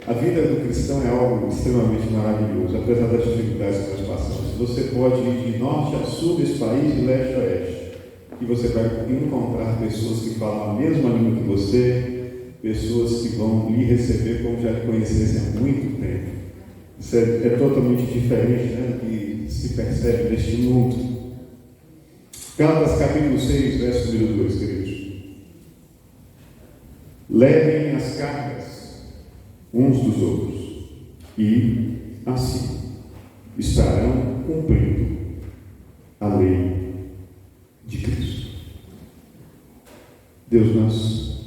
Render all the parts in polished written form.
A vida do cristão é algo extremamente maravilhoso, apesar das dificuldades que nós passamos. Você pode ir de norte a sul desse país, de leste a oeste, e você vai encontrar pessoas que falam a mesma língua que você, pessoas que vão lhe receber como já lhe conhecessem há muito tempo. Isso é totalmente diferente, né, do que se percebe neste mundo. Gálatas capítulo 6, verso número 2, queridos. Levem as cargas uns dos outros, e assim estarão cumprindo a lei de Cristo. Deus, nós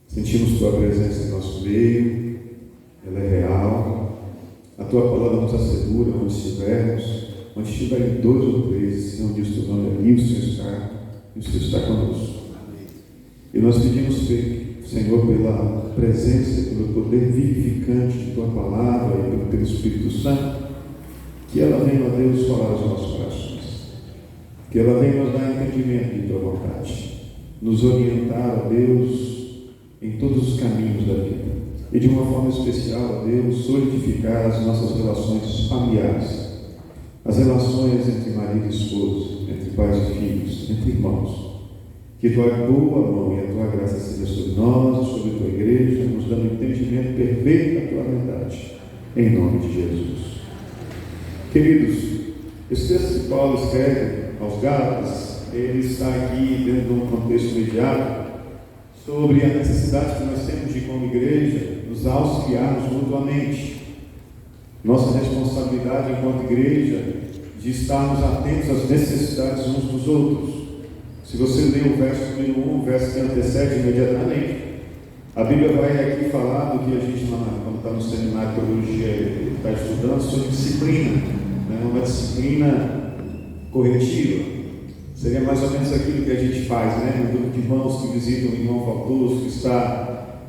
sentimos Tua presença em nosso meio, ela é real, a Tua palavra nos assegura onde estivermos, onde estiverem 2 ou 3, Senhor, diz Teu nome ali, o Senhor está, e o Senhor está conosco. E nós pedimos, Senhor, pela presença, pelo poder vivificante de Tua palavra e pelo Teu Espírito Santo, que ela venha, ó Deus, falar aos nossos corações, que ela venha nos dar entendimento de Tua vontade, nos orientar, ó Deus, em todos os caminhos da vida, e de uma forma especial, ó Deus, solidificar as nossas relações familiares, as relações entre marido e esposa, entre pais e filhos, entre irmãos. Que Tua boa mão e a Tua graça seja sobre nós, sobre a Tua igreja, nos dando entendimento perfeito da Tua verdade, em nome de Jesus. Queridos, esse texto que Paulo escreve aos Gálatas, ele está aqui dentro de um contexto imediato sobre a necessidade que nós temos de, como igreja, nos auxiliarmos mutuamente. Nossa responsabilidade enquanto igreja de estarmos atentos às necessidades uns dos outros. Se você ler o verso número 1, o verso que antecede imediatamente, a Bíblia vai aqui falar do que a gente, quando está no seminário de teologia, está estudando sobre disciplina, né? Uma disciplina corretiva. Seria mais ou menos aquilo que a gente faz, né? Um grupo de irmãos que visitam um irmão faltoso, que está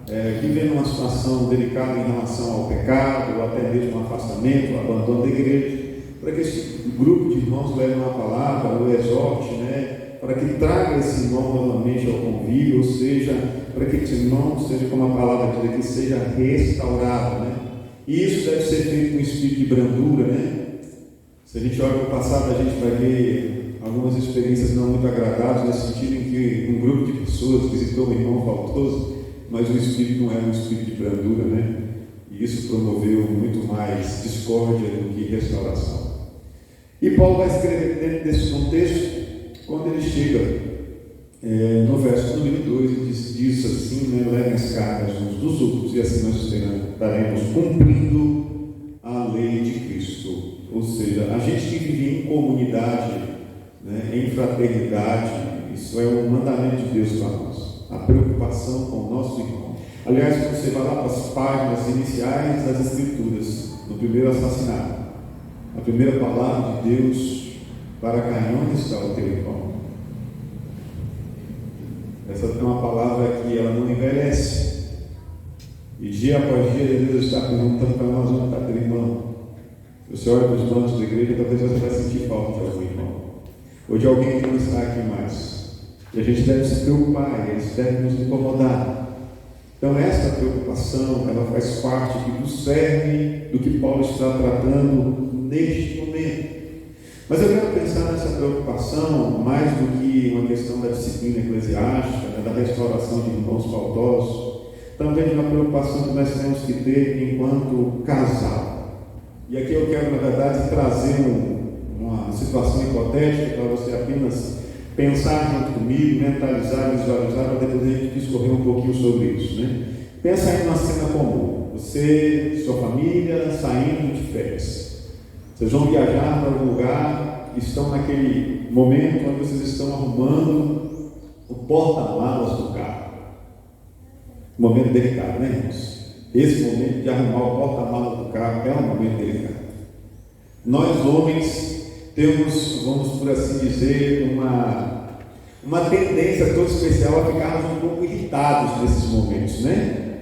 vivendo uma situação delicada em relação ao pecado, ou até mesmo um afastamento, um abandono da igreja, para que esse grupo de irmãos leve uma palavra, o exorte, né? Para que traga esse irmão novamente ao convívio, ou seja, para que esse irmão seja, como a palavra diz aqui, seja restaurado, né? E isso deve ser feito com espírito de brandura, né? Se a gente olha para o passado, a gente vai ver algumas experiências não muito agradáveis, nesse sentido em que um grupo de pessoas visitou um irmão faltoso, mas o espírito não era um espírito de brandura, né? E isso promoveu muito mais discórdia do que restauração. E Paulo vai escrever dentro desse contexto, quando ele chega no verso número 2, diz assim, né, levem as cargas uns dos outros, e assim nós estaremos cumprindo a lei de Cristo. Ou seja, a gente que vive em comunidade, né, em fraternidade, isso é um mandamento de Deus para nós, a preocupação com o nosso irmão. Aliás, quando você vai lá para as páginas iniciais das Escrituras, no primeiro assassinato, a primeira palavra de Deus para Caim: onde está o teu irmão? Essa é uma palavra que ela não envelhece. E dia após dia Deus está perguntando para nós: onde está teu irmão? Se você olha para os bancos da igreja, talvez você vai sentir falta de algum irmão, ou de alguém que não está aqui mais. E a gente deve se preocupar, e eles devem nos incomodar. Então essa preocupação, ela faz parte aqui do cerne do que Paulo está tratando neste momento. Mas eu quero pensar nessa preocupação mais do que uma questão da disciplina eclesiástica, né, da restauração de irmãos faltosos, também de uma preocupação que nós temos que ter enquanto casal. E aqui eu quero, na verdade, trazer uma situação hipotética para você apenas pensar junto comigo, mentalizar, visualizar, para depois a gente discorrer um pouquinho sobre isso, né? Pensa aí numa cena comum, você e sua família saindo de férias. Vocês vão viajar para algum lugar, estão naquele momento onde vocês estão arrumando o porta-malas do carro. Momento delicado, né, irmãos? Esse momento de arrumar o porta-malas do carro é um momento delicado. Nós, homens, temos, vamos por assim dizer, uma tendência toda especial a ficarmos um pouco irritados nesses momentos, né?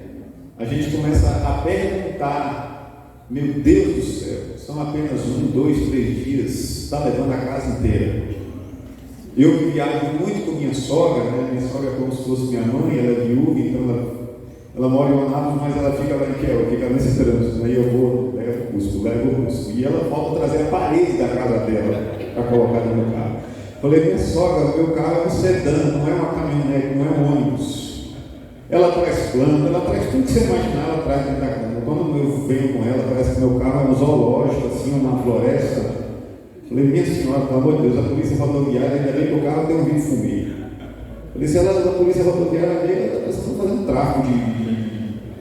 A gente começa a perguntar: meu Deus do céu, são apenas 1, 2, 3 dias, está levando a casa inteira. Eu que viajo muito com minha sogra, né? Minha sogra é como se fosse minha mãe, ela é viúva, então Ela mora em Anápolis, mas ela fica lá em Quel, fica nesse trânsito. Aí eu vou, levo o custo. E ela volta a trazer a parede da casa dela para colocar no meu carro. Falei, minha sogra, meu carro é um sedã, não é uma caminhonete, não é um ônibus. Ela traz planta, ela traz tudo que você imaginar, ela traz dentro da casa. Quando eu venho com ela, parece que meu carro é um zoológico, assim, uma floresta. Falei, minha senhora, pelo amor de Deus, a polícia rodoviária, ainda bem que o carro tem um vidro fumê. Falei, se ela da polícia rodoviária veio, ela está fazendo tráfico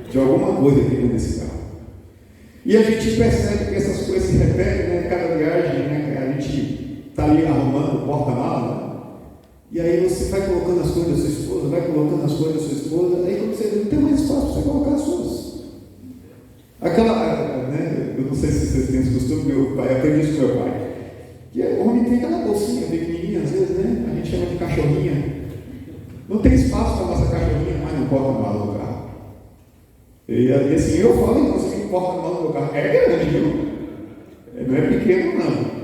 de alguma coisa aqui dentro desse carro. E a gente percebe que essas coisas se repetem, né? Cada viagem, né? A gente está ali arrumando o porta-mala, né? E aí você vai colocando as coisas da sua esposa, vai colocando as coisas da sua esposa, aí quando você vê, não tem mais espaço para você colocar as suas. Aquela, né? Eu não sei se vocês têm esse costume, meu pai, aprendi isso com meu pai. Que o homem tem aquela bolsinha pequenininha, às vezes, né? A gente chama de cachorrinha. Não tem espaço para a nossa cachorrinha mais no porta-malas do carro. E assim, eu falo em você que o porta-malas do carro é grande, viu? Não é pequeno, não.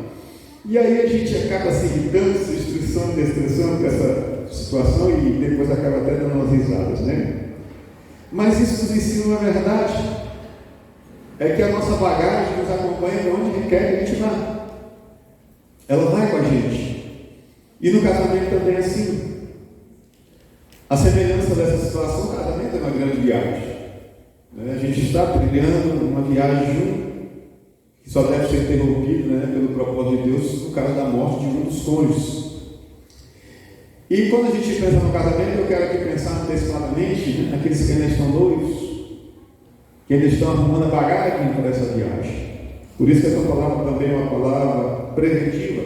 E aí a gente acaba se irritando, se estressando com essa situação e depois acaba até dando umas risadas, né? Mas isso nos ensina, na verdade, é que a nossa bagagem nos acompanha de onde quer que a gente vá. Ela vai com a gente. E no casamento também é assim. A semelhança dessa situação, o casamento é uma grande viagem. A gente está trilhando uma viagem junto, que só deve ser interrompida, né, pelo propósito de Deus, no caso da morte de um dos cônjuges. E quando a gente pensa no casamento, eu quero aqui pensar antecipadamente, né, naqueles que ainda estão noivos, que ainda estão arrumando a bagagem para essa viagem. Por isso que essa palavra também é uma palavra preventiva.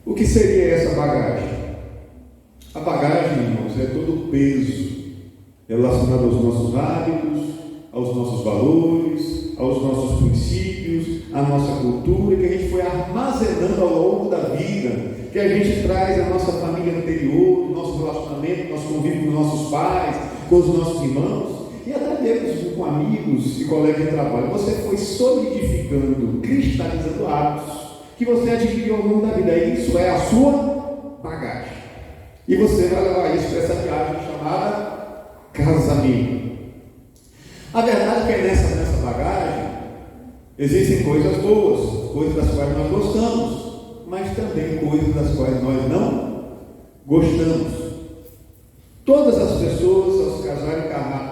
O que seria essa bagagem? A bagagem, irmãos, é todo o peso relacionado aos nossos hábitos, aos nossos valores, aos nossos princípios, à nossa cultura, que a gente foi armazenando ao longo da vida, que a gente traz a nossa família anterior, o nosso relacionamento, nosso convívio com os nossos pais, com os nossos irmãos, e até mesmo com amigos e colegas de trabalho. Você foi solidificando, cristalizando hábitos que você adquiriu ao longo da vida. E isso é a sua bagagem. E você vai levar isso para essa viagem chamada casamento. A verdade é que nessa bagagem existem coisas boas, coisas das quais nós gostamos, mas também coisas das quais nós não gostamos. Todas as pessoas, aos casais,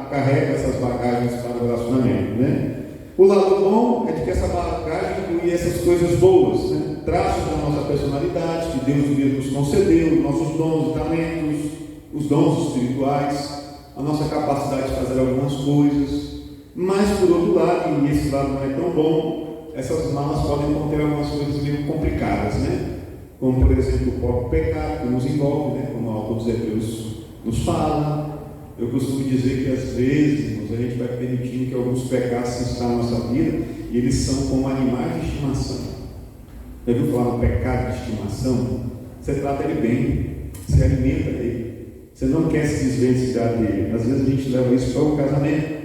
carregam essas bagagens para o relacionamento, né? O lado bom é de que essa bagagem inclui essas coisas boas, né? Traços da nossa personalidade, que Deus mesmo nos concedeu, nossos dons e talentos, os dons espirituais, a nossa capacidade de fazer algumas coisas. Mas, por outro lado, e esse lado não é tão bom, essas malas podem conter algumas coisas meio complicadas, né? Como, por exemplo, o próprio pecado que nos envolve, né? Como o autor dos Hebreus nos fala. Eu costumo dizer que às vezes a gente vai permitindo que alguns pecados se instalam na nossa vida e eles são como animais de estimação. Já viu falar no pecado de estimação? Você trata ele bem, você alimenta ele, você não quer se desvencilhar dele. Às vezes a gente leva isso para o casamento.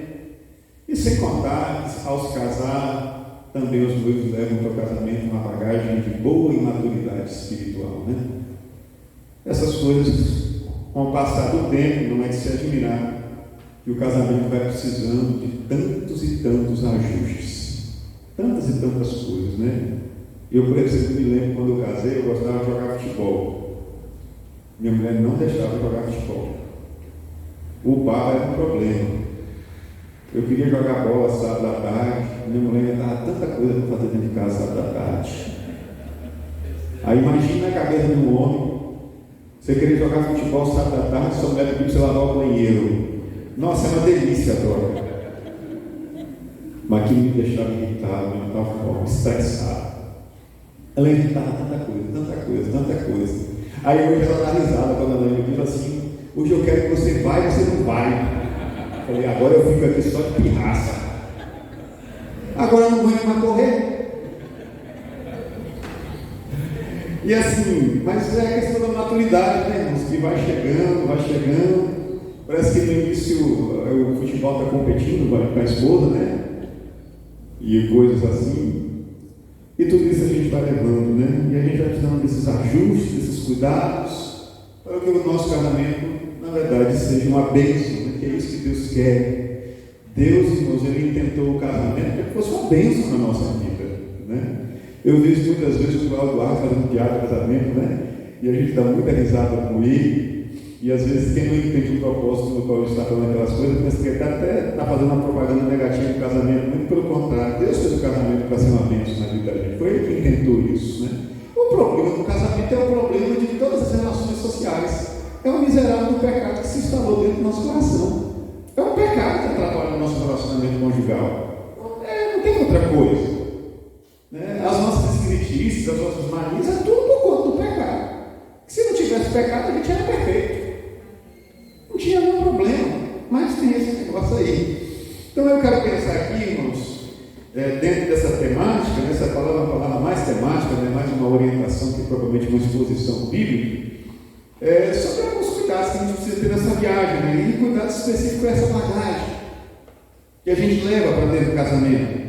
E sem contar, ao se casar, também os noivos levam para o casamento uma bagagem de boa imaturidade espiritual, né? Essas coisas, com o passar do tempo, não é de se admirar que o casamento vai precisando de tantos e tantos ajustes, tantas e tantas coisas, né? Eu, por exemplo, me lembro quando eu casei, eu gostava de jogar futebol. Minha mulher não deixava eu jogar futebol. O bar era um problema. Eu queria jogar bola sábado à tarde, minha mulher dava tanta coisa para fazer dentro de casa sábado à tarde. Aí imagina a cabeça de um homem. Você queria jogar futebol sábado à tarde, sua mulher pediu para você lavar o banheiro. Nossa, é uma delícia agora. Mas que me deixava irritado, de uma tal forma, estressado. Ela irritava tanta coisa. Aí hoje ela dá risada quando ela me diz assim: hoje eu quero que você vá e você não vai. Eu falei, agora eu fico aqui só de pirraça. Agora eu não aguento mais correr. E assim, mas é a questão da maturidade, né, irmãos? Que vai chegando. Parece que no início o futebol está competindo com a esposa, né? E coisas assim. E tudo isso a gente vai levando, né? E a gente vai precisando desses ajustes, desses cuidados, para que o nosso casamento, na verdade, seja uma bênção, né? Que é isso que Deus quer. Deus, irmãos, Ele intentou o casamento para que fosse uma bênção na nossa vida, né? Eu vejo muitas vezes o Cláudio Duarte fazendo piada de casamento, né? E a gente dá muita risada com ele. E às vezes quem não entende o propósito no qual ele está falando aquelas coisas, pensa que ele até está fazendo uma propaganda negativa do casamento. Muito pelo contrário, Deus fez o casamento para ser uma bênção na vida da gente. Foi Ele que intentou isso, né? O problema do casamento é o problema de todas as relações sociais. É o miserável do pecado que se instalou dentro do nosso coração. É um pecado que atrapalha o nosso relacionamento conjugal. Não tem outra coisa, né? As nossas esquisitices, as nossas manias, é tudo por conta do pecado. Se não tivesse pecado, a gente era perfeito. Não tinha nenhum problema. Mas tem esse negócio aí. Então eu quero pensar aqui, irmãos, dentro dessa temática, nessa palavra, uma palavra mais temática, né, mais uma orientação que propriamente uma exposição bíblica, sobre alguns cuidados que a gente precisa ter nessa viagem, né? E cuidados específicos com essa bagagem que a gente leva para dentro do casamento.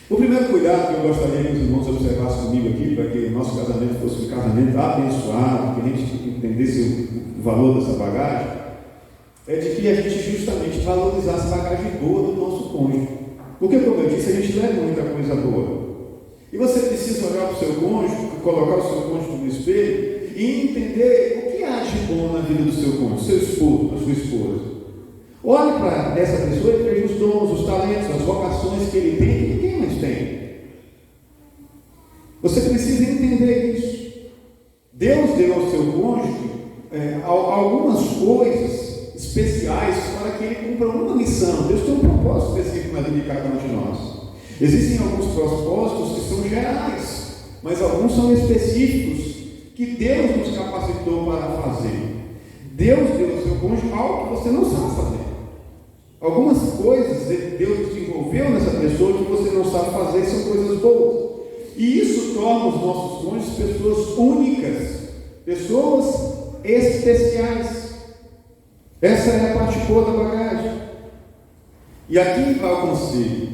O primeiro cuidado que eu gostaria que os irmãos observassem comigo aqui, para que o nosso casamento fosse um casamento abençoado, que a gente entendesse o valor dessa bagagem, é de que a gente justamente valorizasse a bagagem boa do nosso cônjuge. Porque, como eu disse, a gente leva muita coisa boa. E você precisa olhar para o seu cônjuge, colocar o seu cônjuge no espelho e entender o que há de bom na vida do seu cônjuge, seu esposo, a sua esposa. Olhe para essa pessoa e veja os dons, os talentos, as vocações que ele tem e que ninguém mais tem. Você precisa entender isso. Deus deu ao seu cônjuge algumas coisas especiais para que ele cumpra uma missão. Deus tem um propósito específico na vida de cada um de nós. Existem alguns propósitos que são gerais, mas alguns são específicos que Deus nos capacitou para fazer. Deus deu ao seu cônjuge algo que você não sabe fazer. Algumas coisas Deus desenvolveu nessa pessoa que você não sabe fazer e são coisas boas. E isso torna os nossos cônjuges pessoas únicas, pessoas especiais. Essa é a parte boa da bagagem. E aqui vai o conselho.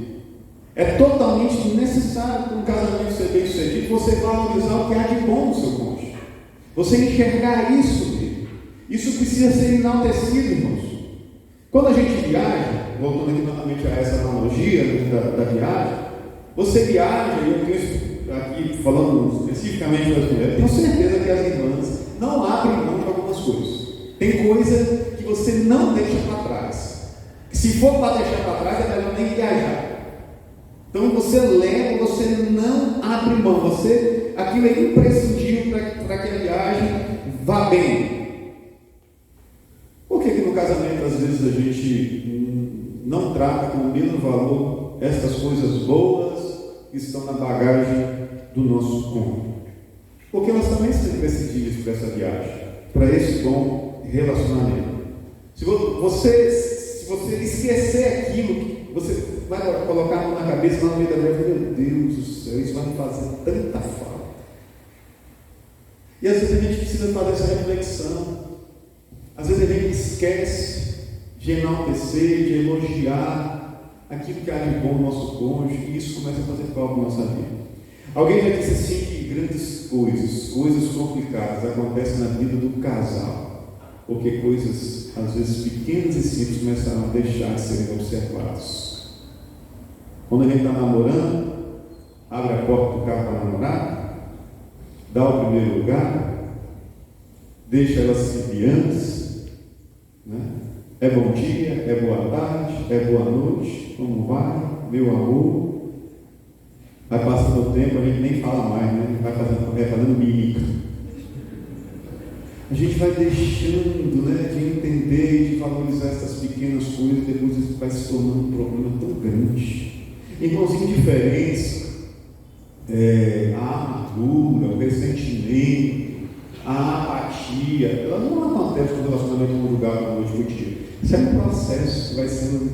É totalmente necessário para um casamento ser bem sucedido você valorizar o que há de bom no seu cônjuge. Você enxergar isso nele. Isso precisa ser enaltecido, irmãos. Quando a gente viaja, voltando aqui novamente a essa analogia da viagem, você viaja, e eu tenho aqui falando especificamente das mulheres, tenho certeza que as irmãs não abrem mão de algumas coisas. Tem coisa que você não deixa para trás. Se for para deixar para trás, é melhor nem viajar. Então você leva, você não abre mão, aquilo é imprescindível para que a viagem vá bem. Por que no casamento às vezes a gente não trata com o mesmo valor essas coisas boas que estão na bagagem do nosso cônjuge? Porque elas também são imprescindíveis para essa viagem, para esse bom relacionamento. Se você esquecer aquilo, você vai colocar a mão na cabeça lá no meio da viagem, meu Deus do céu, isso vai me fazer tanta falta. E às vezes a gente precisa fazer essa reflexão. Às vezes a gente esquece de enaltecer, de elogiar aquilo que há de bom no nosso cônjuge, e isso começa a fazer falta na nossa vida. Alguém já disse assim que grandes coisas complicadas acontecem na vida do casal, porque coisas às vezes pequenas e simples começaram a deixar de serem observadas. Quando a gente está namorando, abre a porta do carro para namorar, dá o primeiro lugar, deixa ela se servir antes, né? É bom dia, é boa tarde, é boa noite, como vai, meu amor? Vai passando o tempo, a gente nem fala mais, né? Vai fazendo mímica. A gente vai deixando, né, de entender, de valorizar essas pequenas coisas, depois isso vai se tornando um problema tão grande. Irmãos, indiferença, a amargura, o ressentimento, a apatia, ela não acontece no relacionamento conjugal da noite para o dia. Isso é um processo que vai sendo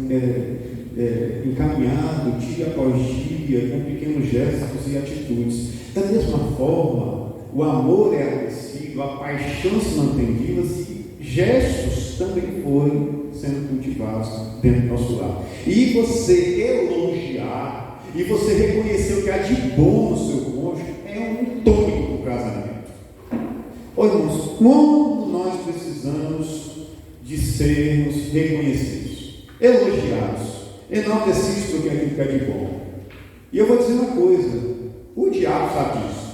encaminhado dia após dia, com pequenos gestos e atitudes. Da mesma forma, o amor é aquecido, a paixão se mantém viva e gestos também foram sendo cultivados dentro do nosso lar. E você elogiar, e você reconhecer o que há de bom no seu cônjuge, é um tônico para o casamento. Ô irmãos, como nós precisamos de sermos reconhecidos, elogiados, enaltecidos por aquilo que é de bom. E eu vou dizer uma coisa, o diabo sabe disso.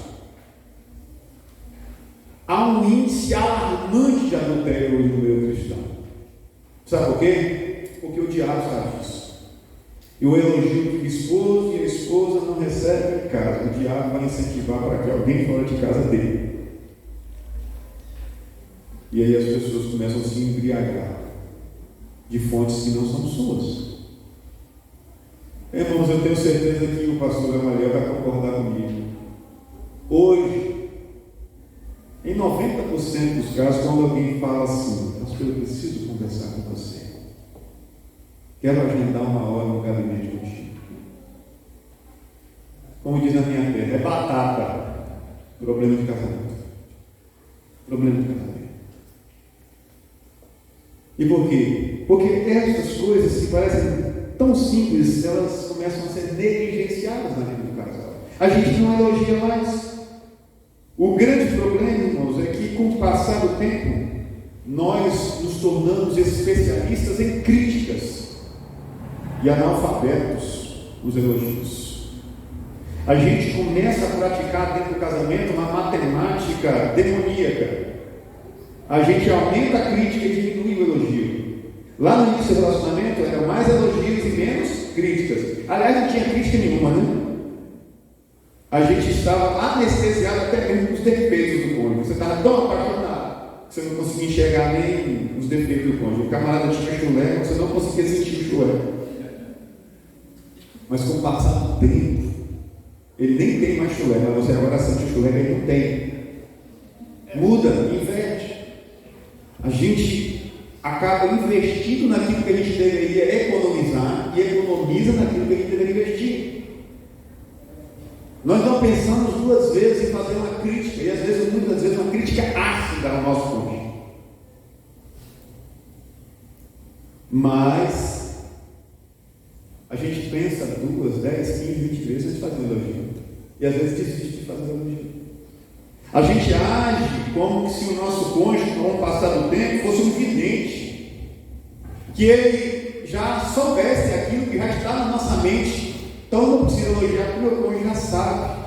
Há um índice alarmante de adultério hoje no meio cristão. Sabe por quê? Porque o diabo sabe disso. E o elogio do esposo e a esposa não recebem em casa. O diabo vai incentivar para que alguém fora de casa dele. E aí as pessoas começam a se embriagar de fontes que não são suas. Irmãos, eu tenho certeza que o pastor Gamaliel vai concordar comigo. Hoje, em 90% dos casos, quando alguém fala assim, pastor, eu preciso conversar com você, quero agendar uma hora no gabinete contigo. Como diz na minha terra, é batata. Problema de casamento. Problema de casamento. E por quê? Porque essas coisas que parecem tão simples, elas começam a ser negligenciadas na vida do casal. A gente não elogia mais. O grande problema, irmãos, é que com o passar do tempo, nós nos tornamos especialistas em críticas e analfabetos nos elogios. A gente começa a praticar dentro do casamento uma matemática demoníaca. A gente aumenta a crítica e diminui o elogio. Lá no início do relacionamento, eram mais elogios e menos críticas. Aliás, não tinha crítica nenhuma, né? A gente estava anestesiado até mesmo com os defeitos do cônjuge. Você estava tão apaixonado que você não conseguia enxergar nem os defeitos do cônjuge. O camarada tinha chulé, você não conseguia sentir o chulé. Mas com o passar do tempo, ele nem tem mais chulé, mas você agora sente o chulé que ele não tem. Muda, inverte. A gente acaba investindo naquilo que a gente deveria economizar e economiza naquilo que a gente deveria investir. Nós não pensamos duas vezes em fazer uma crítica, e às vezes, muitas vezes, uma crítica ácida ao nosso cônjuge. Mas a gente pensa 2, 10, 15, 20 vezes antes de fazer um elogio. E às vezes desiste de fazer um elogio. A gente age como se o nosso cônjuge, com o passar do tempo, fosse um vidente, que ele já soubesse aquilo que já está na nossa mente. Então eu não preciso elogiar, porque o meu cônjuge já sabe.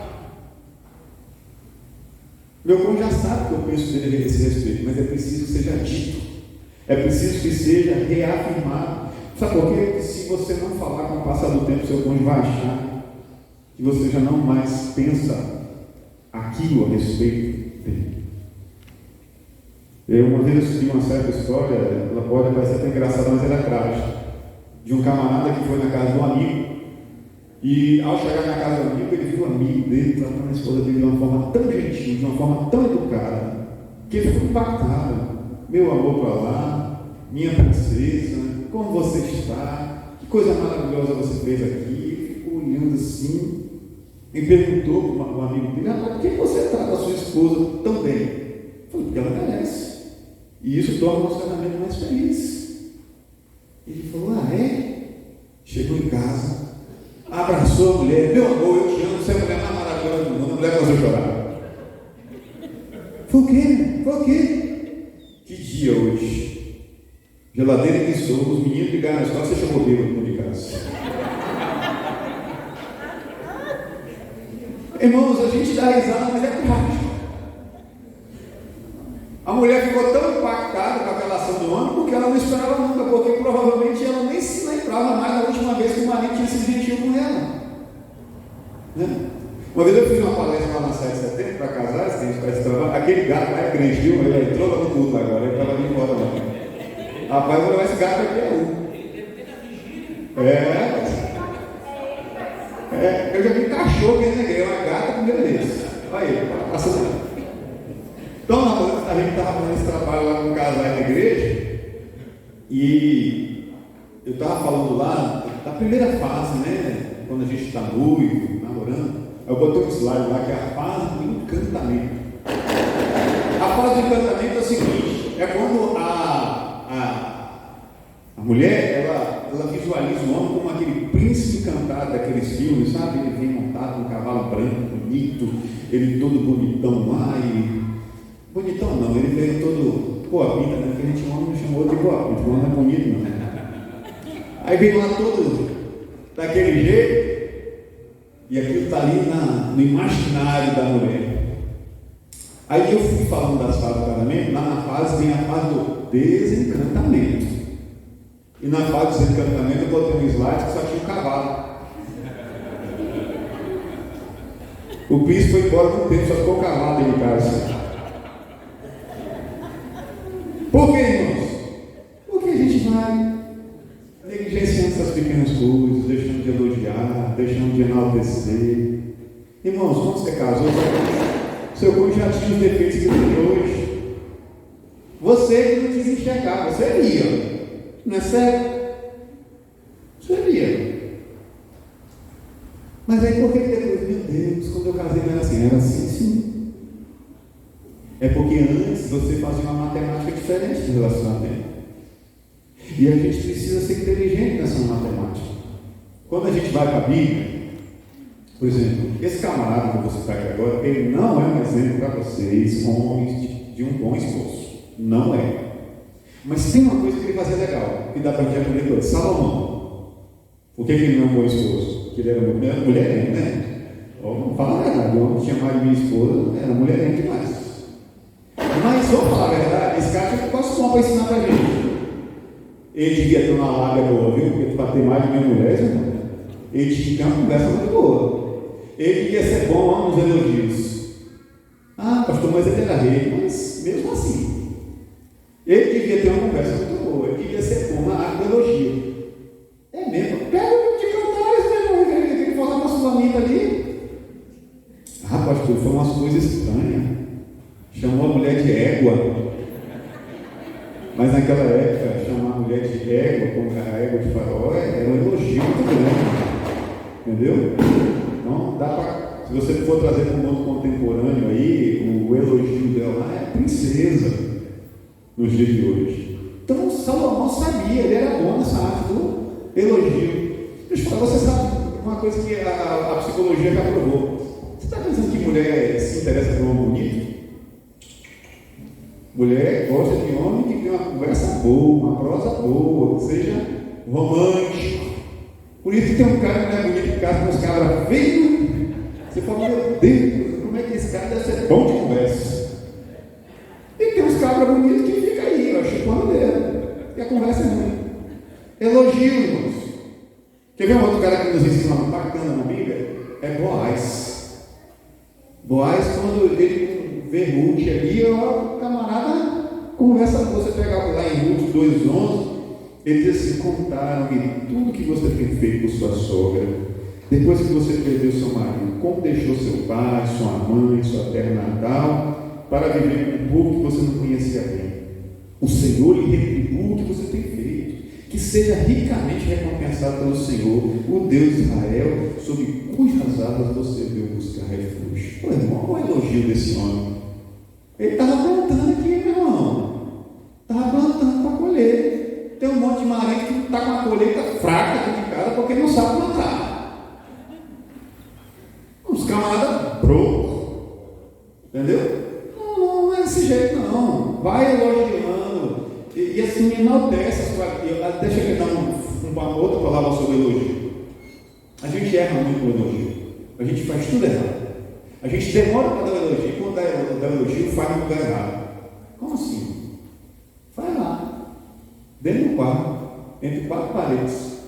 Meu cônjuge já sabe que eu penso dele a esse respeito, mas é preciso que seja dito, é preciso que seja reafirmado. Sabe por quê? Porque se você não falar com o passar do tempo, seu cônjuge vai achar que você já não mais pensa aquilo a respeito dele. Uma vez eu assisti uma certa história, ela pode parecer até engraçada, mas ela é trágica, de um camarada que foi na casa de um amigo, e ao chegar na casa do amigo, ele viu o amigo dele tratando a esposa dele de uma forma tão gentil, de uma forma tão educada, que ele ficou impactado. Meu amor para lá, minha princesa, como você está? Que coisa maravilhosa você fez aqui. Ele ficou olhando assim e perguntou para um amigo dele: por que você trata a sua esposa tão bem? Eu falei: porque ela merece. E isso torna o nosso casamento mais feliz. Ele falou: é? Chegou em casa, abraçou a mulher: meu amor, eu te amo, você é a mulher mais maravilhosa do mundo, a mulher faz eu chorar. Foi o quê? Foi o quê? Que dia hoje? Geladeira que sou, os meninos ligaram na escola, você chamou bêbado de casa. Irmãos, a gente dá risada, mas é trágico. A mulher ficou tão impactada com a relação do homem porque ela não esperava nunca, porque provavelmente ela nem se lembrava mais da última vez que o marido tinha sido gentil com ela. Né? Uma vez eu fiz uma palestra lá na 7 de setembro para casais, que a gente faz trabalho. Aquele gato lá é crente, viu? Ele entrou lá no culto agora, ele estava ali fora lá. Rapaz, eu vou levar esse gato aqui eu já vi cachorro que ele ganhou uma gata com um desse. Olha ele, passando. Então, a gente estava fazendo esse trabalho lá com um casal na igreja, e eu estava falando lá da primeira fase, né? Quando a gente está noivo, namorando. Eu botei um slide lá que é a fase do encantamento. A fase do encantamento é o seguinte: é quando a mulher ela visualiza o homem como aquele príncipe encantado daqueles filmes, sabe? Ele vem montado num cavalo branco, bonito, ele todo bonitão lá, e bonitão não, ele veio todo Boa Pinta, né? Porque a gente não chamou de Boa Pinta, não é bonito, não. Aí veio lá todo daquele jeito, e aquilo está ali no imaginário da mulher. Aí eu fui falando das fases do casamento, lá na fase vem a fase do desencantamento. E na fase do desencantamento eu botei um slide que só tinha um cavalo. O príncipe foi embora com o tempo, só ficou o cavalo dentro de casa. Por que, irmãos? Porque a gente vai negligenciando essas pequenas coisas, deixando de elogiar, deixando de enaltecer. Irmãos, quando você casou, seu cônjuge já tinha os defeitos que tem hoje. Você não quis enxergar, você via. Não é sério? Você via. Mas aí por que depois, meu Deus, quando eu casei não era assim? Era assim, sim. É porque antes você fazia uma matemática diferente de relacionamento. E a gente precisa ser inteligente nessa matemática. Quando a gente vai para a Bíblia, por exemplo, esse camarada que você está aqui agora, ele não é um exemplo para vocês, homens, de um bom esposo. Não é. Mas tem uma coisa que ele fazia legal, que dá para a gente aprender com ele. Salomão. Por que ele não é um bom esposo? Porque ele era mulherengo, né? Vamos falar a verdade, eu tinha mais minha esposa, era mulherengo demais. Mas vamos falar a verdade, esse cara tinha quase bom para ensinar para a gente. Ele devia ter uma lábia boa, viu? Porque para ter mais de minha mulher, irmão, ele tinha que ter uma conversa muito boa. Ele devia ser bom nos elogios. Ah, pastor, mas ele era rei, mas mesmo assim. Ele devia ter uma conversa muito boa, ele devia ser bom na arte do elogio. É mesmo, pega o de cantares, meu irmão, ele tem que falar com a sua amiga ali. Ah, pastor, foi umas coisas estranhas. Chamou a mulher de égua. Mas naquela época, chamar a mulher de égua, como a égua de Faraó, era um elogio muito grande. Entendeu? Então, dá para, se você for trazer para um mundo contemporâneo aí, o elogio dela é princesa nos dias de hoje. Então, Salomão sabia, ele era bom nessa arte do elogio. Deixa eu falar, você sabe uma coisa que a psicologia já provou. Você está pensando que mulher se interessa por um homem bonito? Mulher gosta de homem que tem uma conversa boa, uma prosa boa, que seja romântico. Por isso que tem um cara que não é bonito em casa com os cabras feios. Você fala, meu Deus, como é que esse cara deve ser bom de conversa? E tem uns cabras bonitos que ficam aí, ó, chupando dele. E a conversa é ruim. Elogio, irmãos. Quer ver um outro cara que nos ensina uma bacana na Bíblia? É Boaz. Boaz, quando ele vê Ruth ali, ó, o camarada conversa com você, pega lá em Ruth 2:11, ele diz assim: contaram-me tudo que você tem feito por sua sogra, depois que você perdeu seu marido, como deixou seu pai, sua mãe, sua terra natal, para viver com um povo que você não conhecia bem. O Senhor lhe retribua o que você tem feito, que seja ricamente recompensado pelo Senhor, o Deus de Israel, sob cujas asas você veio buscar refúgio. Pô, irmão, qual é o elogio desse homem? Ele estava plantando aqui, meu irmão. Estava plantando para colher. Tem um monte de marido que está com a colheita fraca aqui de casa porque não sabe plantar. Os camaradas broncos. Entendeu? Não é desse jeito, não. Vai elogiando. E assim, enaltece a sua. Deixa eu dar uma outra palavra sobre elogio. A gente erra muito no elogio. A gente faz tudo errado. A gente demora para dar o elogio, quando dá o elogio, faz no lugar errado. Como assim? Vai lá, dentro do quarto, entre 4 paredes.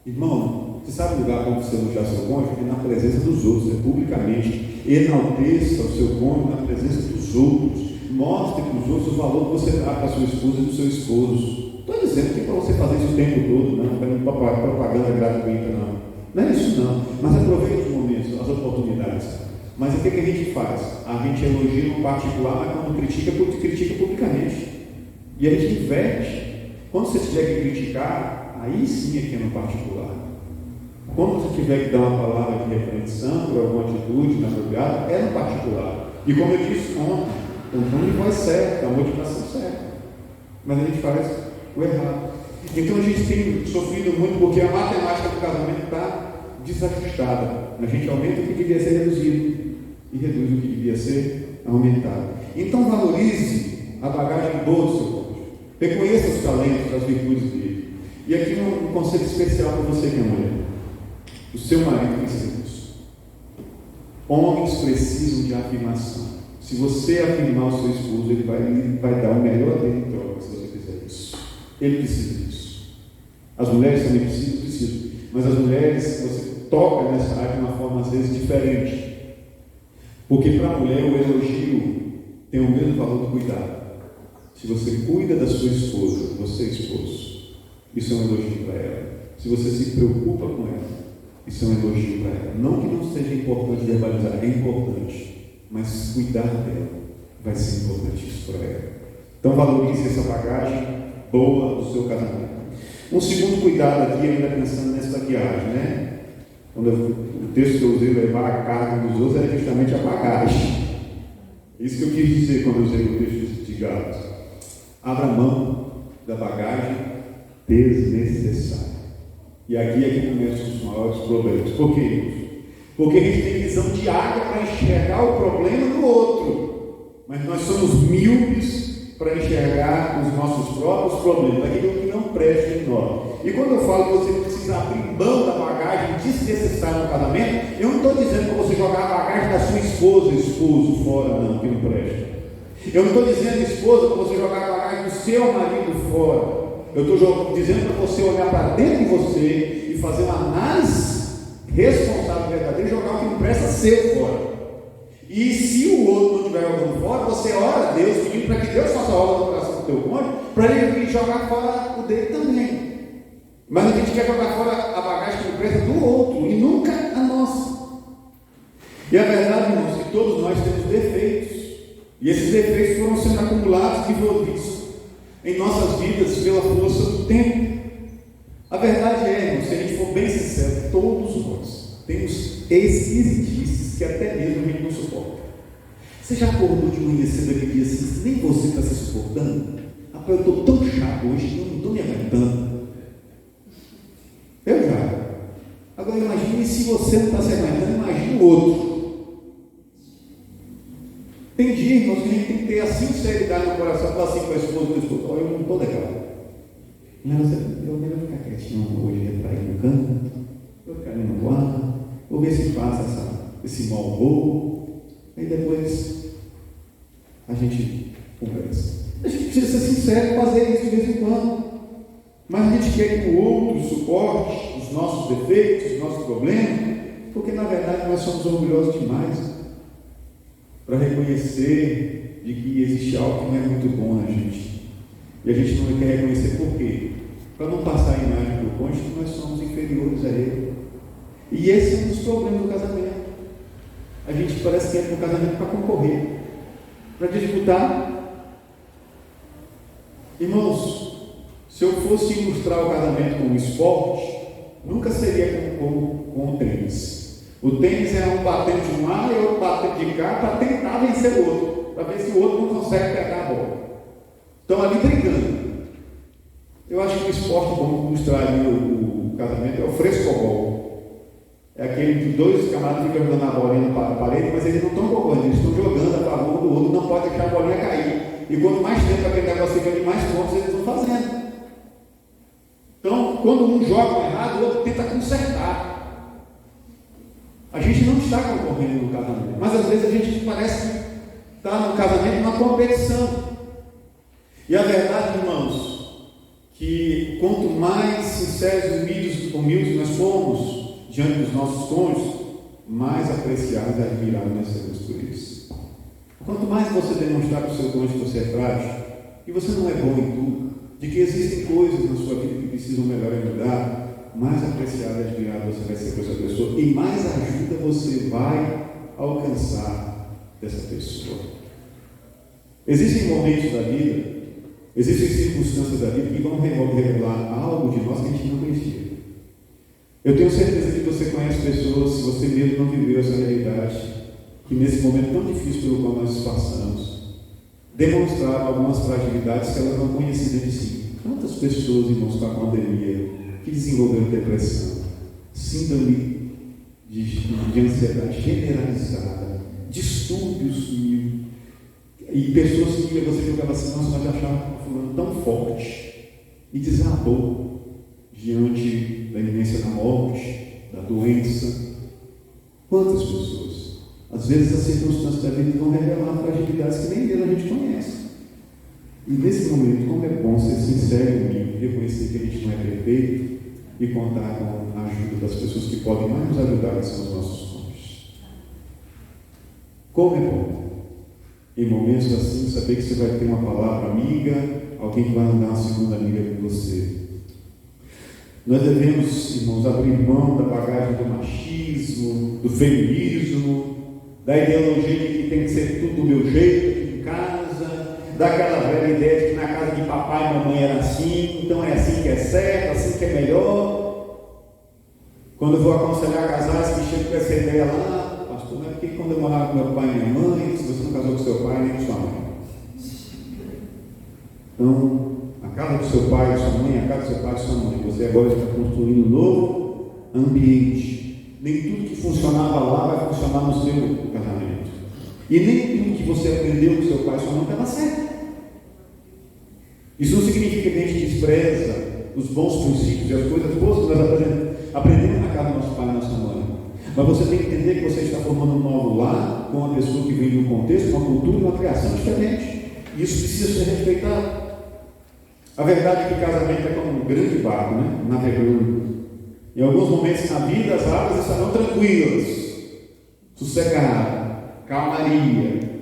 Irmão, você sabe o lugar onde você elogiar seu cônjuge? É na presença dos outros, é publicamente. Enalteça o seu cônjuge na presença dos outros. Mostre para os outros o valor que você dá para a sua esposa e para o seu esposo. Estou dizendo que é para você fazer isso o tempo todo, não é propaganda gratuita, não. Não é isso, não. Mas aproveite os momentos, as oportunidades. Mas o que a gente faz? A gente elogia no particular, mas quando critica publicamente. E a gente inverte. Quando você tiver que criticar, aí sim é que é no particular. Quando você tiver que dar uma palavra de repreensão por alguma atitude inapropriada, é no particular. E como eu disse ontem, o tom de voz certo, a motivação certa. Mas a gente faz o errado. Então a gente tem sofrido muito porque a matemática do casamento está desajustada. A gente aumenta o que devia ser reduzido e reduz o que devia ser aumentado. Então valorize a bagagem boa do seu cônjuge. Reconheça os talentos, as virtudes dele. E aqui um conselho especial para você que é mulher. O seu marido precisa disso. Homens precisam de afirmação. Se você afirmar o seu esposo, ele vai dar o melhor dele em troca se você fizer isso. Ele precisa disso. As mulheres também precisam. Mas as mulheres, você toca nessa área de uma forma às vezes diferente. Porque para a mulher o elogio tem o mesmo valor do cuidado. Se você cuida da sua esposa, você é esposo, isso é um elogio para ela. Se você se preocupa com ela, isso é um elogio para ela. Não que não seja importante verbalizar, é importante, mas cuidar dela vai ser importante isso para ela. Então valorize essa bagagem boa do seu casamento. Um segundo cuidado aqui, ainda pensando nessa viagem, né? O texto que eu usei, levar a carga dos outros, era justamente a bagagem. Isso que eu quis dizer quando eu usei o texto de Gálatas. Abra mão da bagagem desnecessária. E aqui é que começam os maiores problemas. Por quê? Porque a gente tem visão de área para enxergar o problema do outro. Mas nós somos míopes para enxergar os nossos próprios problemas, aquilo que não presta em nós. E quando eu falo que você precisa abrir mão da bagagem desnecessária no casamento, eu não estou dizendo para você jogar a bagagem da sua esposa, esposo, fora, não, que não presta. Eu não estou dizendo, esposa, para você jogar a bagagem do seu marido fora. Eu estou dizendo para você olhar para dentro de você e fazer uma análise responsável, verdadeira, e jogar o que não presta seu fora. E se o outro não estiver jogando fora, você ora a Deus, pedindo para que Deus faça a obra no coração do teu cônjuge, para ele jogar fora o dele também. Mas a gente quer jogar fora a bagagem que não presta do outro, e nunca a nossa. E a verdade, irmãos, é que todos nós temos defeitos. E esses defeitos foram sendo acumulados, desenvolvidos em nossas vidas pela força do tempo. A verdade é, irmãos, se a gente for bem sincero, todos nós temos esquisitices que até mesmo a gente não suporta. Você já acordou de manhã cedo aquele dia assim, nem você está se suportando? Rapaz, eu estou tão chato hoje que eu não estou me aguentando. Eu já. Agora imagine se você não está se aguentando, imagine o outro. Tem dia, irmãos, que a gente tem que ter a sinceridade no coração, falar assim com a esposa, olha, eu não estou legal. Não, eu melhor ficar quietinho hoje, para ir no canto, vou ficar ali no quarto, vou ver se passa esse mau humor, aí depois a gente conversa. A gente precisa ser sincero e fazer isso de vez em quando. Mas a gente quer que o outro suporte os nossos defeitos, os nossos problemas, porque na verdade nós somos orgulhosos demais para reconhecer de que existe algo que não é muito bom na gente. E a gente não quer reconhecer por quê? Para não passar a imagem do cônjuge que nós somos inferiores a ele. E esse é um dos problemas do casamento. A gente parece que entra no casamento para concorrer, para disputar. Irmãos, se eu fosse ilustrar o casamento com um esporte, nunca seria com o tênis. O tênis é um batendo de um lado e outro batendo de cá para tentar vencer o outro, para ver se o outro não consegue pegar a bola. Estão ali brigando. Eu acho que o esporte bom ilustrar ali o casamento é o frescobol. É aquele que dois camaradas ficam jogando a bolinha na parede, mas eles não estão concorrendo, eles estão jogando a favor do outro, não pode deixar a bolinha cair. E quanto mais tempo aquele negócio fica ali, mais pontos eles vão fazendo. Então, quando um joga errado, o outro tenta consertar. A gente não está concorrendo no casamento, mas às vezes a gente parece que está no casamento numa competição. E a verdade, irmãos, que quanto mais sinceros e humildes nós formos diante dos nossos cônjuges, mais apreciados e admirados nós seremos por isso. Quanto mais você demonstrar para o seu cônjuge que você é frágil, que você não é bom em tudo, de que existem coisas na sua vida que precisam melhorar e mudar, mais apreciado e admirado você vai ser por essa pessoa e mais ajuda você vai alcançar dessa pessoa. Existem momentos da vida, existem circunstâncias da vida que vão revelar algo de nós que a gente não conhecia. Eu tenho certeza que você conhece pessoas, se você mesmo não viveu essa realidade, que nesse momento tão difícil pelo qual nós passamos, demonstraram algumas fragilidades que elas não conheciam de si. Quantas pessoas, irmãos, com a pandemia, que desenvolveram depressão, síndrome de ansiedade generalizada, distúrbios mil. E pessoas que você julgava assim, nossa, nós achávamos fulano tão forte, e desabou diante da iminência da morte, da doença. Quantas pessoas? Às vezes as circunstâncias da vida vão revelar fragilidades que nem dele a gente conhece. E nesse momento, como é bom ser sincero comigo, reconhecer que a gente não é perfeito e contar com a ajuda das pessoas que podem mais nos ajudar, que são os nossos cônjuges. Como é bom, em momentos assim, saber que você vai ter uma palavra amiga, alguém que vai andar uma segunda amiga com você. Nós devemos, irmãos, abrir mão da bagagem do machismo, do feminismo, da ideologia de que tem que ser tudo do meu jeito aqui em casa, daquela velha ideia de que na casa de papai e mamãe era assim, então é assim que é certo, assim que é melhor. Quando eu vou aconselhar casais que chegam com essa ideia lá, pastor, não é porque quando eu morava com meu pai e minha mãe, se você não casou com seu pai nem com sua mãe. Então, a casa do seu pai e sua mãe, a casa do seu pai e sua mãe, você agora está construindo um novo ambiente. Nem tudo que funcionava lá vai funcionar no seu casamento. E nem tudo que você aprendeu com seu pai e sua mãe estava certo. Isso não significa que a gente despreza os bons princípios e as coisas boas que nós aprendemos na casa do nosso pai e da nossa mãe. Mas você tem que entender que você está formando um novo lar com uma pessoa que vem de um contexto, uma cultura e uma criação diferente. E isso precisa ser respeitado. A verdade é que casamento é como um grande barco, né? Navegando. Em alguns momentos na vida as águas estarão tranquilas, sossegadas, calmaria.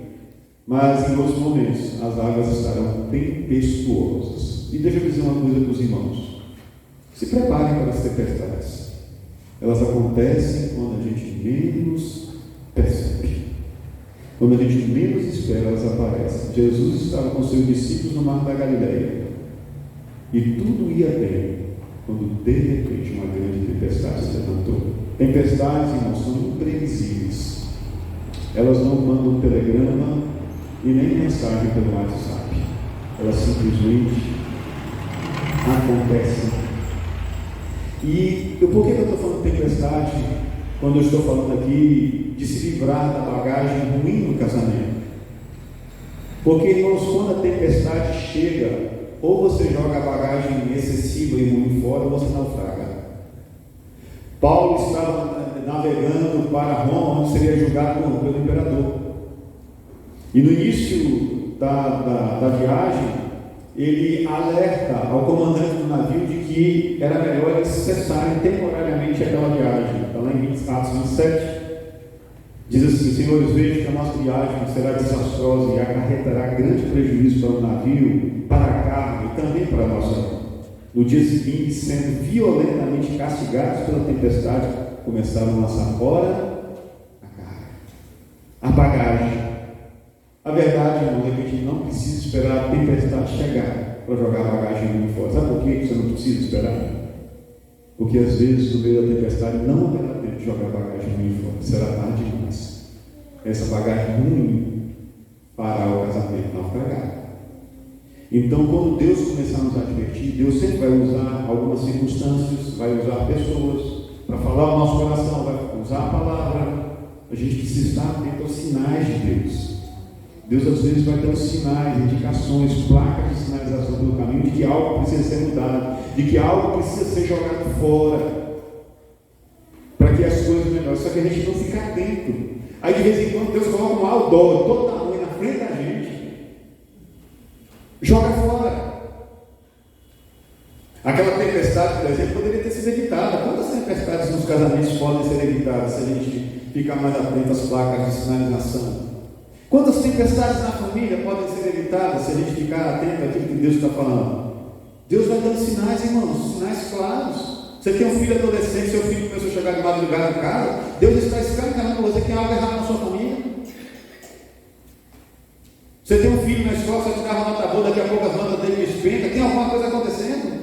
Mas em outros momentos as águas estarão tempestuosas. E deixa eu dizer uma coisa para os irmãos. Se preparem para as tempestades. Elas acontecem quando a gente menos percebe. Quando a gente menos espera, elas aparecem. Jesus estava com seus discípulos no mar da Galileia. E tudo ia bem, quando de repente uma grande tempestade se levantou. Tempestades, irmãos, são imprevisíveis. Elas não mandam telegrama e nem mensagem pelo WhatsApp. Elas simplesmente acontecem. E por que eu estou falando de tempestade quando eu estou falando aqui de se livrar da bagagem ruim no casamento? Porque, irmãos, quando a tempestade chega, ou você joga a bagagem excessiva e ruim fora, ou você naufraga. Paulo estava navegando para Roma, onde seria julgado pelo imperador. E no início da viagem, ele alerta ao comandante do navio de que era melhor eles cessarem temporariamente aquela viagem. Está lá em Atos 27. Diz assim: Senhores, vejo que a nossa viagem será desastrosa e acarretará grande prejuízo para o navio, para a carga e também para a nossa mão. No dia seguinte, sendo violentamente castigados pela tempestade, começaram a lançar fora a carga, a bagagem. A verdade, irmão, é que a gente não precisa esperar a tempestade chegar para jogar a bagagem muito fora. Sabe por que você não precisa esperar? Porque às vezes, no meio da tempestade, não haverá tempo de jogar a bagagem muito fora. Será tarde demais. Essa bagagem ruim fará o casamento naufragar. Então, quando Deus começar a nos advertir, Deus sempre vai usar algumas circunstâncias, vai usar pessoas para falar o nosso coração, vai usar a palavra. A gente precisa estar atento aos sinais de Deus. Deus às vezes vai dar sinais, indicações, placas de sinalização pelo caminho de que algo precisa ser mudado, de que algo precisa ser jogado fora, para que as coisas melhorem. Só que a gente não fica atento. Aí de vez em quando Deus coloca um outdoor todo tamanho na frente da gente, joga fora. Aquela tempestade, por exemplo, poderia ter sido evitada. Quantas tempestades nos casamentos podem ser evitadas se a gente ficar mais atento às placas de sinalização? Quantas tempestades na família podem ser evitadas se a gente ficar atento àquilo que Deus está falando? Deus vai dando sinais, irmãos, sinais claros. Você tem um filho adolescente, seu filho começou a chegar de madrugada em casa, Deus está escancarando você que tem algo errado na sua família. Você tem um filho na escola, você tirar uma nota boa, daqui a pouco as notas dele despencam, tem alguma coisa acontecendo?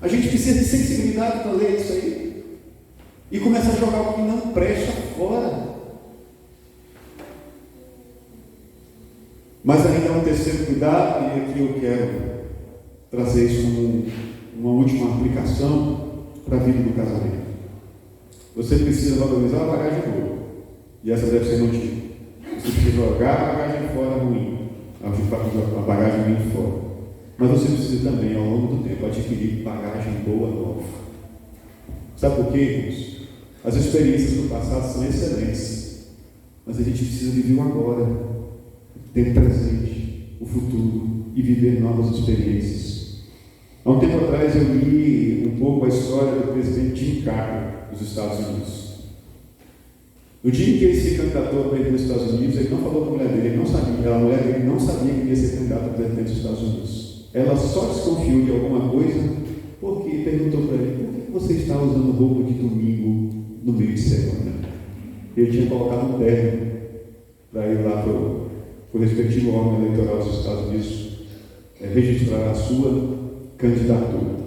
A gente precisa de sensibilidade para ler isso aí e começar a jogar o que não presta fora. Mas ainda há um terceiro cuidado, e aqui eu quero trazer isso como uma última aplicação para a vida do casamento. Você precisa valorizar a bagagem boa, e essa deve ser mantida. Você precisa jogar a bagagem fora ruim, a bagagem ruim de fora. Mas você precisa também, ao longo do tempo, adquirir bagagem boa nova. Sabe por quê, irmãos? As experiências do passado são excelentes, mas a gente precisa viver o agora, ter presente, o futuro e viver novas experiências. Há um tempo atrás eu li um pouco a história do presidente Jimmy Carter dos Estados Unidos. No dia em que ele se candidatou a presidente dos Estados Unidos, ele não falou com a mulher dele, ele não sabia, a mulher dele não sabia que ia ser candidato a presidente dos Estados Unidos. Ela só desconfiou de alguma coisa porque perguntou para ele: por que você está usando roupa de domingo no meio de semana? Ele tinha colocado um terno para ir lá para o respectivo órgão eleitoral dos Estados Unidos registrar a sua candidatura.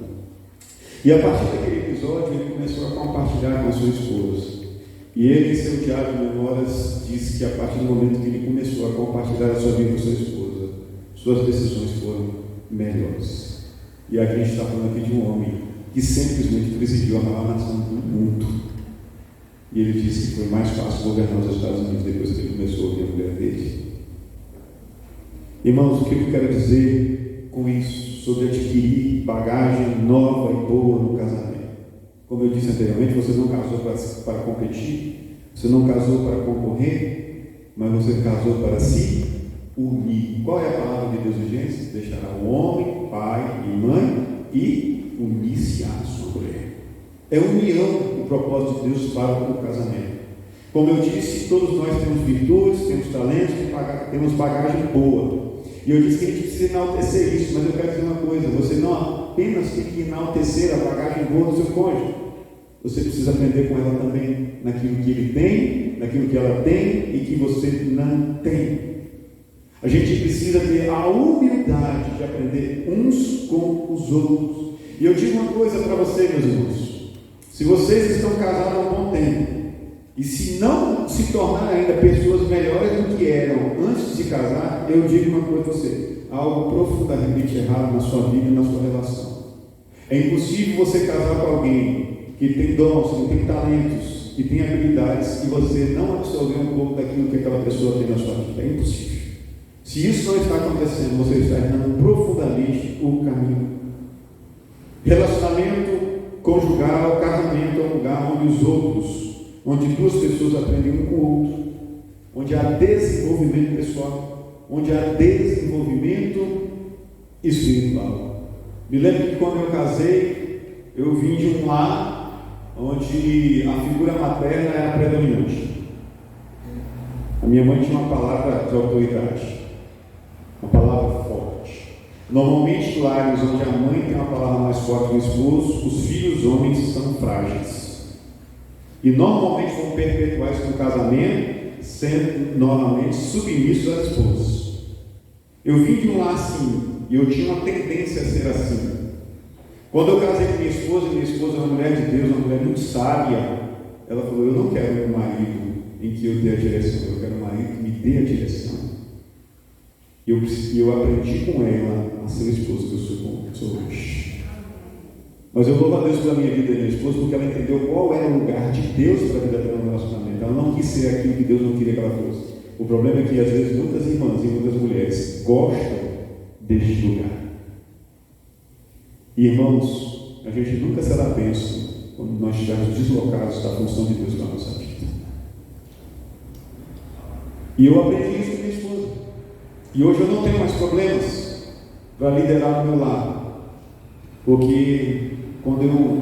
E a partir daquele episódio, ele começou a compartilhar com a sua esposa. E ele, em seu diário de memórias, disse que a partir do momento que ele começou a compartilhar a sua vida com sua esposa, suas decisões foram melhores. E aqui a gente está falando aqui de um homem que simplesmente presidiu a maior nação do mundo. E ele disse que foi mais fácil governar os Estados Unidos depois que ele começou a ouvir a mulher dele. Irmãos, o que eu quero dizer com isso, sobre adquirir bagagem nova e boa no casamento? Como eu disse anteriormente, você não casou para competir, você não casou para concorrer, mas você casou para se unir. Qual é a palavra de Deus em Gênesis? Deixará o homem, pai e mãe e unir-se à sua mulher. É união o propósito de Deus para o casamento. Como eu disse, todos nós temos virtudes, temos talentos, temos bagagem boa. E eu disse que a gente precisa enaltecer isso, mas eu quero dizer uma coisa: você não apenas tem que enaltecer a bagagem boa do seu cônjuge, você precisa aprender com ela também, naquilo que ele tem, naquilo que ela tem e que você não tem. A gente precisa ter a humildade de aprender uns com os outros. E eu digo uma coisa para vocês, meus irmãos: se vocês estão casados há um bom tempo, e se não se tornar ainda pessoas melhores do que eram antes de se casar, eu digo uma coisa para você: há algo profundamente errado na sua vida e na sua relação. É impossível você casar com alguém que tem dons, que tem talentos, que tem habilidades, e você não absorver um pouco daquilo que aquela pessoa tem na sua vida. É impossível. Se isso não está acontecendo, você está errando profundamente o caminho. Relacionamento conjugal, casamento é um lugar onde duas pessoas aprendem um com o outro, onde há desenvolvimento pessoal, onde há desenvolvimento espiritual. Me lembro que quando eu casei, eu vim de um lar onde a figura materna era predominante. A minha mãe tinha uma palavra de autoridade, uma palavra forte. Normalmente, lares onde a mãe tem uma palavra mais forte que o esposo, os filhos homens são frágeis. E normalmente vão perpetuar isso no casamento, sendo normalmente submissos às esposas. Eu vim de um lar assim, e eu tinha uma tendência a ser assim. Quando eu casei com minha esposa é uma mulher de Deus, uma mulher muito sábia. Ela falou: eu não quero um marido em que eu dê a direção, eu quero um marido que me dê a direção. E eu aprendi com ela a ser a esposa que eu sou hoje. Mas eu louvo a Deus pela minha vida e minha esposa, porque ela entendeu qual era o lugar de Deus para a vida dela no relacionamento. Ela não quis ser aquilo que Deus não queria que ela fosse. O problema é que às vezes muitas irmãs e muitas mulheres gostam deste lugar. E irmãos, a gente nunca será bênção quando nós estivermos deslocados da função de Deus na nossa vida. E eu aprendi isso com minha esposa. E hoje eu não tenho mais problemas para liderar o meu lar. Porque quando eu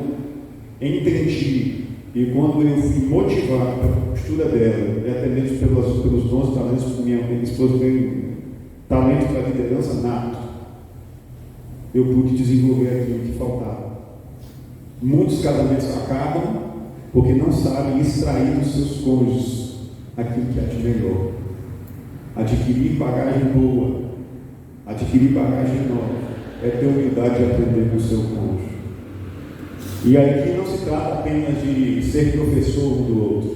entendi e quando eu fui motivado pela postura dela, e até mesmo pelos dons e talentos que minha esposa tem talento para liderança nato, eu pude desenvolver aquilo que faltava. Muitos casamentos acabam porque não sabem extrair dos seus cônjuges aquilo que há de melhor. Adquirir bagagem boa, adquirir bagagem nova, é ter humildade de aprender com o seu cônjuge. E aqui não se trata apenas de ser professor um do outro,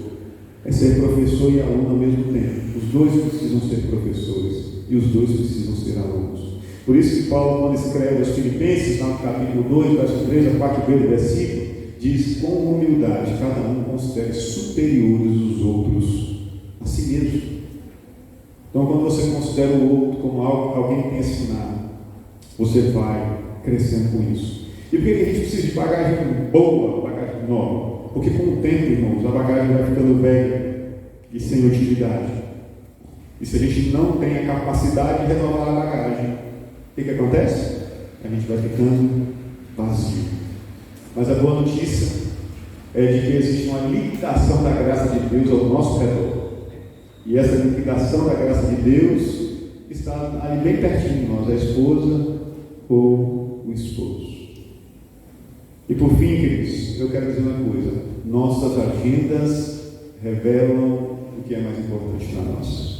é ser professor e aluno ao mesmo tempo. Os dois precisam ser professores e os dois precisam ser alunos. Por isso que Paulo, quando escreve aos Filipenses, no capítulo 2, verso 3 a 4b do versículo, diz: com humildade cada um considere superiores os outros a si mesmo. Então, quando você considera o outro como alguém que tem ensinado, você vai crescendo com isso. E por que a gente precisa de bagagem boa, bagagem nova? Porque com o tempo, irmãos, a bagagem vai ficando velha e sem utilidade. E se a gente não tem a capacidade de renovar a bagagem, o que acontece? A gente vai ficando vazio. Mas a boa notícia é de que existe uma liquidação da graça de Deus ao nosso redor. E essa liquidação da graça de Deus está ali bem pertinho de nós, a esposa ou o esposo. E por fim, queridos, eu quero dizer uma coisa: nossas agendas revelam o que é mais importante para nós.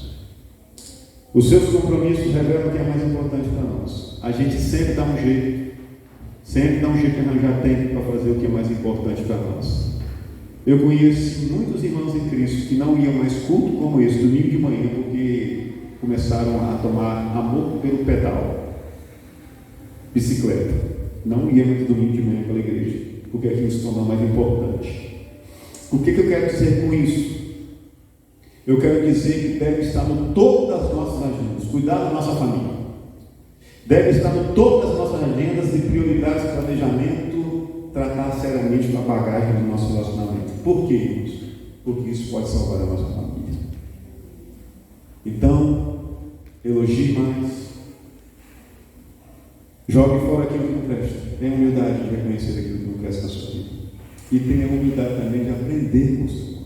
Os seus compromissos revelam o que é mais importante para nós. A gente sempre dá um jeito de arranjar tempo para fazer o que é mais importante para nós. Eu conheço muitos irmãos em Cristo que não iam mais culto como esse, domingo de manhã, porque começaram a tomar amor pelo pedal, bicicleta. Não ia muito domingo de manhã pela igreja, porque aquilo se torna mais importante. O que eu quero dizer com isso? Eu quero dizer que deve estar no topo das nossas agendas, cuidar da nossa família. Deve estar no topo das nossas agendas de prioridades de planejamento, tratar seriamente com a bagagem do nosso relacionamento. Por quê, irmãos? Porque isso pode salvar a nossa família. Então, elogie mais. Jogue fora aquilo que não presta. Tenha humildade de reconhecer aquilo que não presta na sua vida. E tenha humildade também de aprender com o Senhor.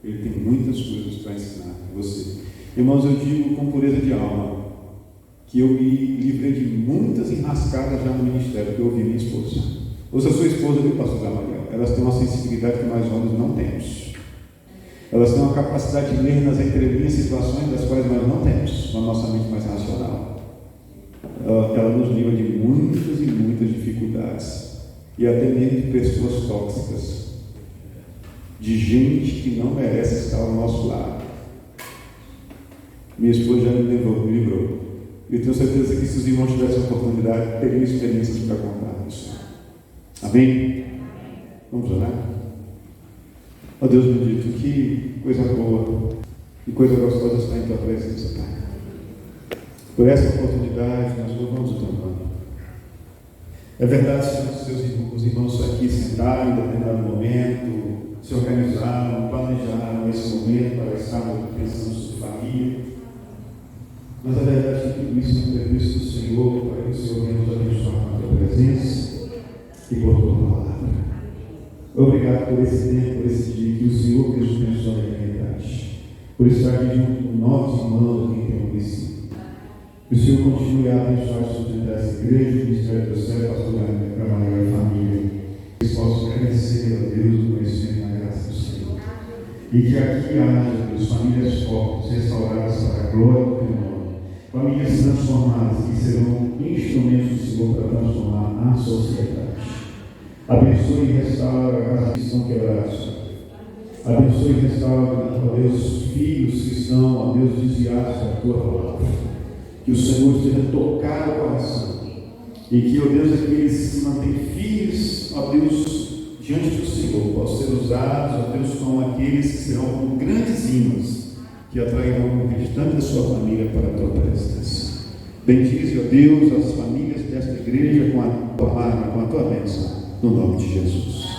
Ele tem muitas coisas para ensinar a você. Irmãos, eu digo com pureza de alma que eu me livrei de muitas enrascadas já no ministério que eu ouvi minha esposa. Ouça a sua esposa, viu, pastor Gamaliel? Elas têm uma sensibilidade que nós homens não temos. Elas têm uma capacidade de ler nas entrelinhas situações das quais nós não temos, com a nossa mente mais racional. Ela nos livra de muitas e muitas dificuldades, e até mesmo de pessoas tóxicas, de gente que não merece estar ao nosso lado. Minha esposa já me livrou. Eu tenho certeza que se os irmãos tivessem a oportunidade, teriam experiências para contar isso. Amém? Vamos orar? Ó Deus bendito, que coisa boa, que coisa gostosa estar em tua presença, Pai. Por essa oportunidade, nós louvamos o teu nome. É verdade, Senhor, os irmãos aqui sentaram em determinado momento, se organizaram, planejaram esse momento para estar pensando sobre família. Mas a verdade é que tudo isso é um serviço do Senhor, para que o Senhor venha nos abençoar com a tua presença e por tua palavra. Obrigado por esse tempo, por esse dia que o Senhor nos abençoe a verdade. Por estar aqui junto com nós, irmãos, que tem conhecido. Que o Senhor continue a abençoar e sustentar essa igreja, o ministério do céu, pastor Gamaliel e família. Que eles possam crescer, ó Deus, no conhecimento e na graça do Senhor. E que aqui haja, Deus, famílias fortes, restauradas para a glória do teu nome. Famílias transformadas, que serão instrumentos do Senhor para transformar a sociedade. Abençoe e restaura a casa que estão quebradas. Abençoe e restaura, ó Deus, filhos que estão, ó Deus, desviados da tua palavra. Que o Senhor esteja tocado o coração. E que, ó Deus, aqueles que se mantêm firmes, ó Deus, diante do Senhor, possam ser usados, ó Deus, como aqueles que serão como grandes imãs, que atrairão o restante da sua família para a tua presença. Bendize, ó Deus, as famílias desta igreja com a tua arma, com a tua bênção, no nome de Jesus.